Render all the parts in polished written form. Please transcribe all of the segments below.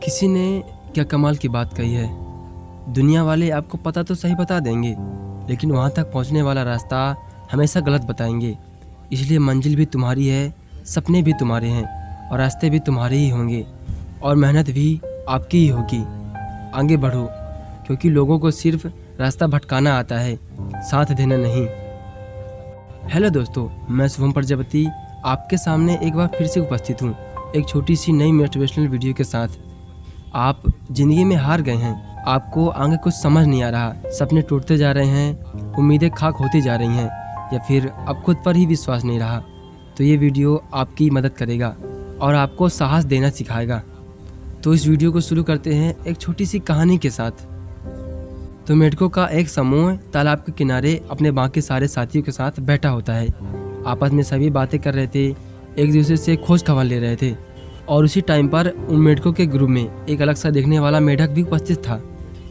किसी ने क्या कमाल की बात कही है। दुनिया वाले आपको पता तो सही बता देंगे, लेकिन वहाँ तक पहुँचने वाला रास्ता हमेशा गलत बताएंगे। इसलिए मंजिल भी तुम्हारी है, सपने भी तुम्हारे हैं और रास्ते भी तुम्हारे ही होंगे और मेहनत भी आपकी ही होगी। आगे बढ़ो, क्योंकि लोगों को सिर्फ रास्ता भटकाना आता है, साथ देना नहीं। हेलो दोस्तों, मैं शुभम प्रजापति आपके सामने एक बार फिर से उपस्थित हूँ एक छोटी सी नई मोटिवेशनल वीडियो के साथ। आप ज़िंदगी में हार गए हैं, आपको आगे कुछ समझ नहीं आ रहा, सपने टूटते जा रहे हैं, उम्मीदें खाक होती जा रही हैं, या फिर अब खुद पर ही विश्वास नहीं रहा, तो ये वीडियो आपकी मदद करेगा और आपको साहस देना सिखाएगा। तो इस वीडियो को शुरू करते हैं एक छोटी सी कहानी के साथ। तो मेढकों का एक समूह तालाब के किनारे अपने बाकी सारे साथियों के साथ बैठा होता है। आपस में सभी बातें कर रहे थे, एक दूसरे से खोज खबर ले रहे थे। और उसी टाइम पर उन मेढकों के ग्रुप में एक अलग सा देखने वाला मेढक भी उपस्थित था,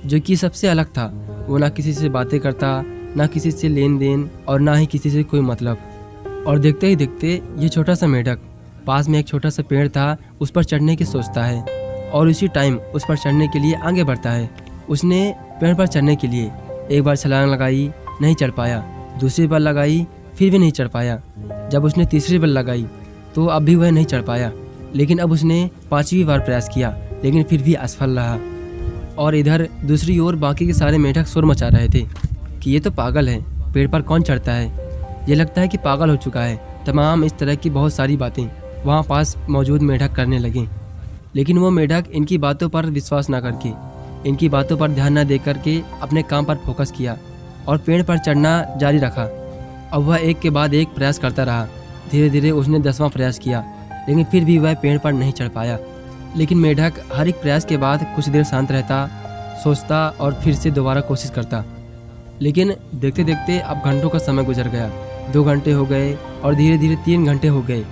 जो कि सबसे अलग था। वो ना किसी से बातें करता, ना किसी से लेन देन और ना ही किसी से कोई मतलब। और देखते ही देखते ये छोटा सा मेढक पास में एक छोटा सा पेड़ था, उस पर चढ़ने की सोचता है और उसी टाइम उस पर चढ़ने के लिए आगे बढ़ता है। उसने पेड़ पर चढ़ने के लिए एक बार छलांग लगाई, नहीं चढ़ पाया। दूसरी बार लगाई, फिर भी नहीं चढ़ पाया। जब उसने तीसरी बार लगाई तो अब भी वह नहीं चढ़ पाया। लेकिन अब उसने 5वीं बार प्रयास किया, लेकिन फिर भी असफल रहा। और इधर दूसरी ओर बाकी के सारे मेढक शोर मचा रहे थे कि ये तो पागल है, पेड़ पर कौन चढ़ता है, ये लगता है कि पागल हो चुका है। तमाम इस तरह की बहुत सारी बातें वहाँ पास मौजूद मेढक करने लगे। लेकिन वो मेढक इनकी बातों पर विश्वास ना करके, इनकी बातों पर ध्यान न दे करके अपने काम पर फोकस किया और पेड़ पर चढ़ना जारी रखा। अब वह एक के बाद एक प्रयास करता रहा। धीरे धीरे उसने 10वां प्रयास किया, लेकिन फिर भी वह पेड़ पर नहीं चढ़ पाया। लेकिन मेढक हर एक प्रयास के बाद कुछ देर शांत रहता, सोचता और फिर से दोबारा कोशिश करता। लेकिन देखते देखते अब घंटों का समय गुजर गया। 2 घंटे हो गए और धीरे धीरे 3 घंटे हो गए।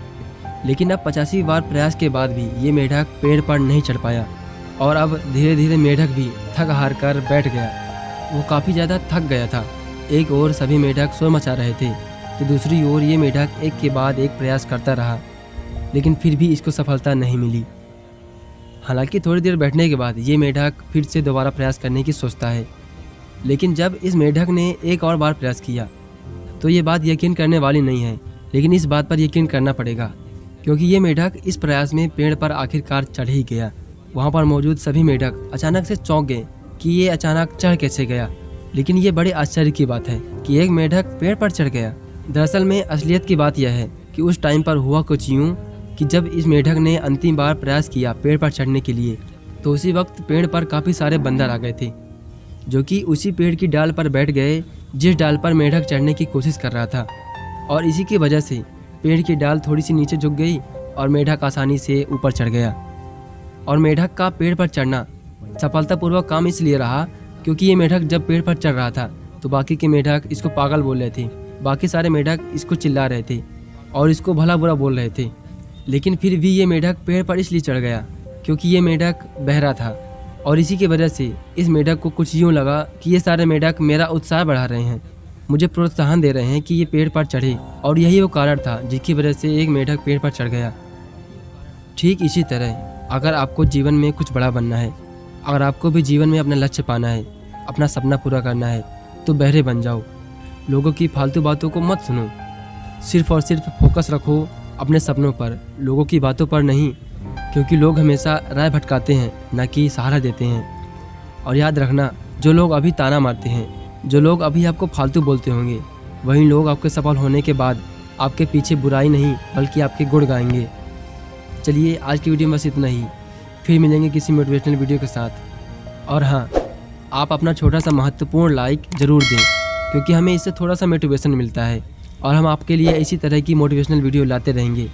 लेकिन अब 85वीं बार प्रयास के बाद भी ये मेढक पेड़ पर नहीं चढ़ पाया। और अब धीरे धीरे मेढक भी थक हार कर बैठ गया। वो काफ़ी ज़्यादा थक गया था। एक ओर सभी मेढक शोर मचा रहे थे, तो दूसरी ओर ये मेढक एक के बाद एक प्रयास करता रहा, लेकिन फिर भी इसको सफलता नहीं मिली। हालांकि थोड़ी देर बैठने के बाद ये मेढक फिर से दोबारा प्रयास करने की सोचता है। लेकिन जब इस मेढक ने एक और बार प्रयास किया तो ये बात यकीन करने वाली नहीं है, लेकिन इस बात पर यकीन करना पड़ेगा, क्योंकि ये मेढक इस प्रयास में पेड़ पर आखिरकार चढ़ ही गया। वहाँ पर मौजूद सभी मेढक अचानक से चौंक गए कि ये अचानक चढ़ कैसे गया। लेकिन ये बड़े आश्चर्य की बात है कि एक मेढक पेड़ पर चढ़ गया। दरअसल में असलियत की बात यह है कि उस टाइम पर हुआ कुछ यूँ कि जब इस मेढक ने अंतिम बार प्रयास किया पेड़ पर चढ़ने के लिए, तो उसी वक्त पेड़ पर काफ़ी सारे बंदर आ गए थे, जो कि उसी पेड़ की डाल पर बैठ गए जिस डाल पर मेढक चढ़ने की कोशिश कर रहा था। और इसी की वजह से पेड़ की डाल थोड़ी सी नीचे झुक गई और मेढक आसानी से ऊपर चढ़ गया। और मेढक का पेड़ पर चढ़ना सफलतापूर्वक काम इसलिए रहा क्योंकि ये मेढक जब पेड़ पर चढ़ रहा था तो बाकी के मेढक इसको पागल बोल रहे थे। बाकी सारे मेढक इसको चिल्ला रहे थे और इसको भला बुरा बोल रहे थे। लेकिन फिर भी ये मेढक पेड़ पर इसलिए चढ़ गया क्योंकि ये मेढक बहरा था। और इसी की वजह से इस मेढक को कुछ यूँ लगा कि ये सारे मेढक मेरा उत्साह बढ़ा रहे हैं, मुझे प्रोत्साहन दे रहे हैं कि ये पेड़ पर चढ़े। और यही वो कारण था जिसकी वजह से एक मेढक पेड़ पर चढ़ गया। ठीक इसी तरह अगर आपको जीवन में कुछ बड़ा बनना है, अगर आपको भी जीवन में अपना लक्ष्य पाना है, अपना सपना पूरा करना है, तो बहरे बन जाओ। लोगों की फालतू बातों को मत सुनो, सिर्फ और सिर्फ फोकस रखो अपने सपनों पर, लोगों की बातों पर नहीं, क्योंकि लोग हमेशा राय भटकाते हैं, ना कि सहारा देते हैं। और याद रखना, जो लोग अभी ताना मारते हैं, जो लोग अभी आपको फालतू बोलते होंगे, वही लोग आपके सफल होने के बाद आपके पीछे बुराई नहीं बल्कि आपके गुण गाएंगे। चलिए आज की वीडियो में बस इतना ही, फिर मिलेंगे किसी मोटिवेशनल वीडियो के साथ। और हाँ, आप अपना छोटा सा महत्वपूर्ण लाइक ज़रूर दें, क्योंकि हमें इससे थोड़ा सा मोटिवेशन मिलता है और हम आपके लिए इसी तरह की मोटिवेशनल वीडियो लाते रहेंगे।